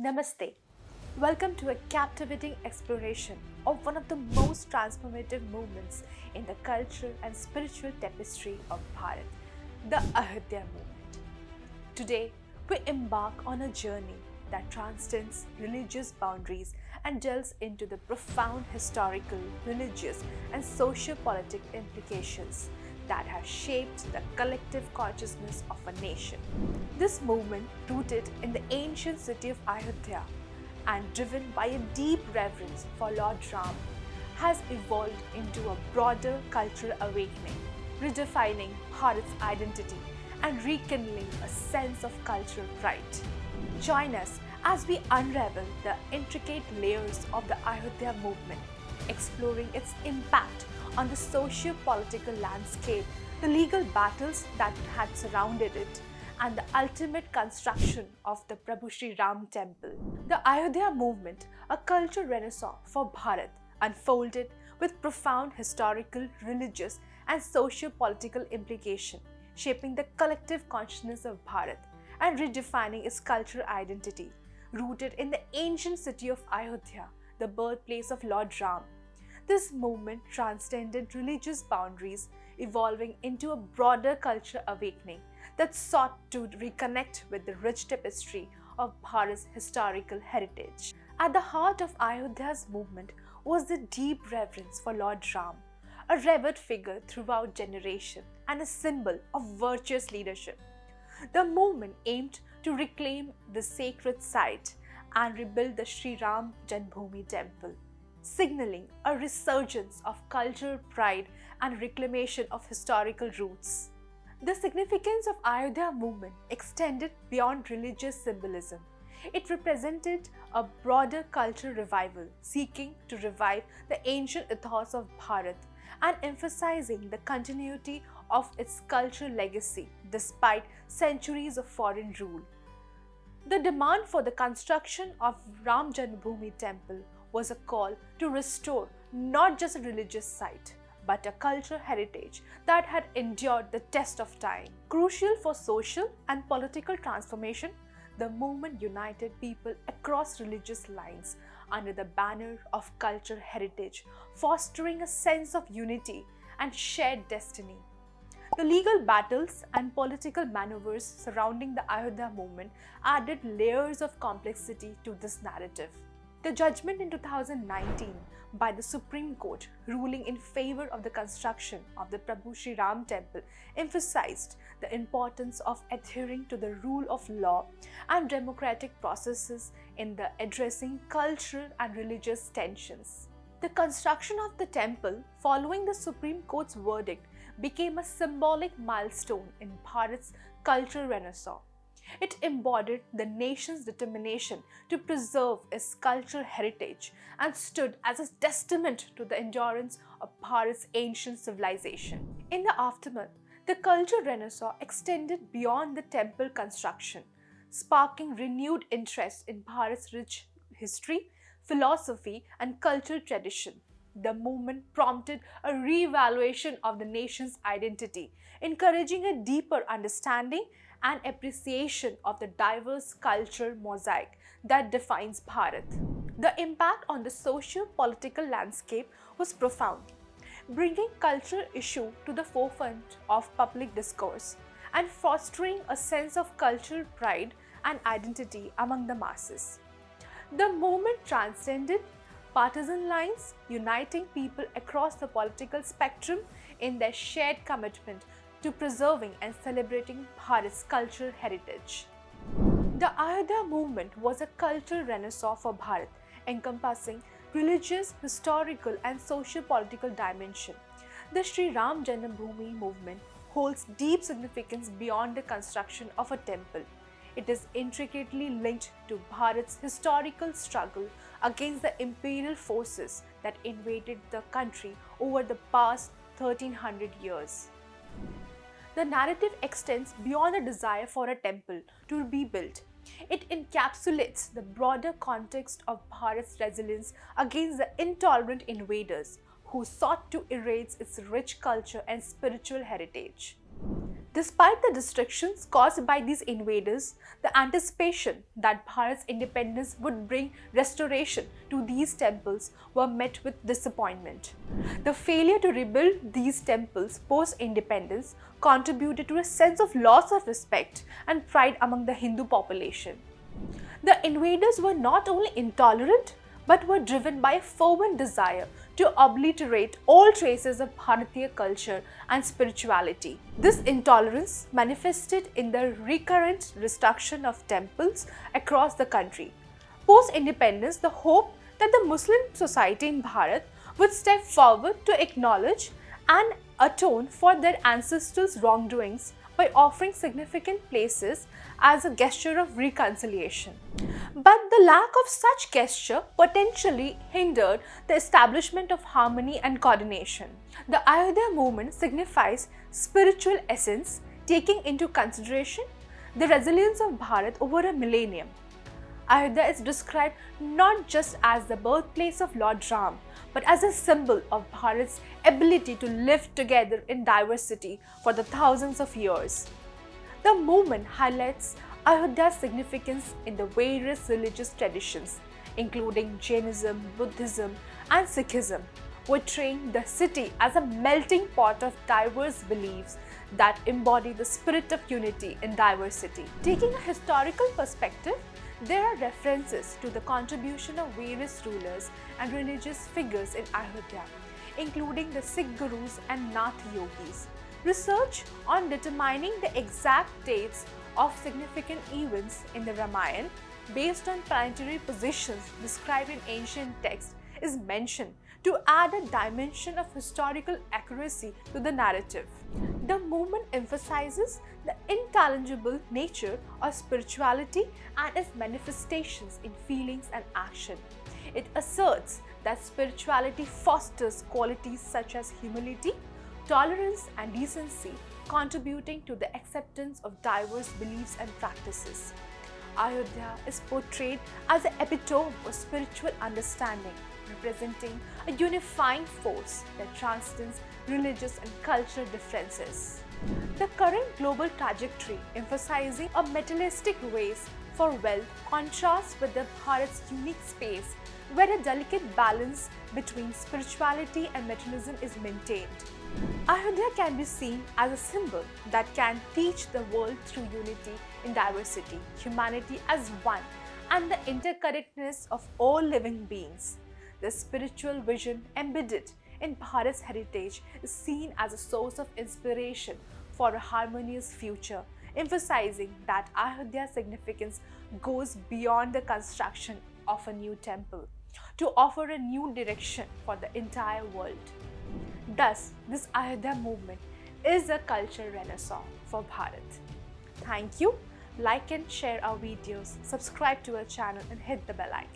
Namaste. Welcome to a captivating exploration of one of the most transformative movements in the cultural and spiritual tapestry of Bharat, the Ayodhya movement. Today, we embark on a journey that transcends religious boundaries and delves into the profound historical, religious, and socio-political implications that have shaped the collective consciousness of a nation. This movement, rooted in the ancient city of Ayodhya and driven by a deep reverence for Lord Ram, has evolved into a broader cultural awakening, redefining Bharat's identity and rekindling a sense of cultural pride. Join us as we unravel the intricate layers of the Ayodhya movement, exploring its impact on the socio-political landscape, the legal battles that had surrounded it, and the ultimate construction of the Prabhu Sri Ram temple. The Ayodhya movement, a cultural renaissance for Bharat, unfolded with profound historical, religious, and socio-political implication, shaping the collective consciousness of Bharat and redefining its cultural identity. Rooted in the ancient city of Ayodhya, the birthplace of Lord Ram, this movement transcended religious boundaries, evolving into a broader cultural awakening that sought to reconnect with the rich tapestry of Bharat's historical heritage. At the heart of Ayodhya's movement was the deep reverence for Lord Ram, a revered figure throughout generations and a symbol of virtuous leadership. The movement aimed to reclaim the sacred site and rebuild the Sri Ram Janmabhoomi temple, signaling a resurgence of cultural pride and reclamation of historical roots. The significance of Ayodhya movement extended beyond religious symbolism. It represented a broader cultural revival, seeking to revive the ancient ethos of Bharat and emphasizing the continuity of its cultural legacy despite centuries of foreign rule. The demand for the construction of Ram Janmabhoomi temple was a call to restore not just a religious site, but a cultural heritage that had endured the test of time. Crucial for social and political transformation, the movement united people across religious lines under the banner of cultural heritage, fostering a sense of unity and shared destiny. The legal battles and political maneuvers surrounding the Ayodhya movement added layers of complexity to this narrative. The judgment in 2019 by the Supreme Court ruling in favor of the construction of the Prabhu Sri Ram temple emphasized the importance of adhering to the rule of law and democratic processes in the addressing cultural and religious tensions. The construction of the temple following the Supreme Court's verdict became a symbolic milestone in Bharat's cultural renaissance. It embodied the nation's determination to preserve its cultural heritage and stood as a testament to the endurance of Bharat's ancient civilization. In the aftermath, the cultural renaissance extended beyond the temple construction, sparking renewed interest in Bharat's rich history, philosophy, and cultural tradition. The movement prompted a re-evaluation of the nation's identity, encouraging a deeper understanding and appreciation of the diverse cultural mosaic that defines Bharat. The impact on the socio-political landscape was profound, bringing cultural issues to the forefront of public discourse and fostering a sense of cultural pride and identity among the masses. The movement transcended partisan lines, uniting people across the political spectrum in their shared commitment to preserving and celebrating Bharat's cultural heritage. The Ayodhya movement was a cultural renaissance for Bharat, encompassing religious, historical, and socio-political dimension. The Sri Ram Janmabhoomi movement holds deep significance beyond the construction of a temple. It is intricately linked to Bharat's historical struggle against the imperial forces that invaded the country over the past 1300 years. The narrative extends beyond the desire for a temple to be built. It encapsulates the broader context of Bharat's resilience against the intolerant invaders who sought to erase its rich culture and spiritual heritage. Despite the destructions caused by these invaders, the anticipation that Bharat's independence would bring restoration to these temples were met with disappointment. The failure to rebuild these temples post-independence contributed to a sense of loss of respect and pride among the Hindu population. The invaders were not only intolerant but were driven by a fervent desire to obliterate all traces of Bharatiya culture and spirituality. This intolerance manifested in the recurrent destruction of temples across the country. Post-independence, the hope that the Muslim society in Bharat would step forward to acknowledge and atone for their ancestors' wrongdoings by offering significant places as a gesture of reconciliation. But the lack of such gesture potentially hindered the establishment of harmony and coordination. The Ayodhya movement signifies spiritual essence, taking into consideration the resilience of Bharat over a millennium. Ayodhya is described not just as the birthplace of Lord Ram, but as a symbol of Bharat's ability to live together in diversity for the thousands of years. The movement highlights Ayodhya's significance in the various religious traditions, including Jainism, Buddhism, and Sikhism, portraying the city as a melting pot of diverse beliefs that embody the spirit of unity in diversity. Taking a historical perspective, there are references to the contribution of various rulers and religious figures in Ayodhya, including the Sikh gurus and Nath yogis. Research on determining the exact dates of significant events in the Ramayana based on planetary positions described in ancient texts is mentioned to add a dimension of historical accuracy to the narrative. The movement emphasizes the intangible nature of spirituality and its manifestations in feelings and action. It asserts that spirituality fosters qualities such as humility, tolerance, and decency, contributing to the acceptance of diverse beliefs and practices. Ayodhya is portrayed as an epitome of spiritual understanding, representing a unifying force that transcends religious and cultural differences. The current global trajectory, emphasizing a materialistic race for wealth, contrasts with the Bharat's unique space, where a delicate balance between spirituality and materialism is maintained. Ayodhya can be seen as a symbol that can teach the world through unity in diversity, humanity as one, and the interconnectedness of all living beings. The spiritual vision embedded in Bharat's heritage is seen as a source of inspiration for a harmonious future, emphasizing that Ayodhya's significance goes beyond the construction of a new temple to offer a new direction for the entire world. Thus, this Ayodhya movement is a cultural renaissance for Bharat. Thank you. Like and share our videos, subscribe to our channel and hit the bell icon.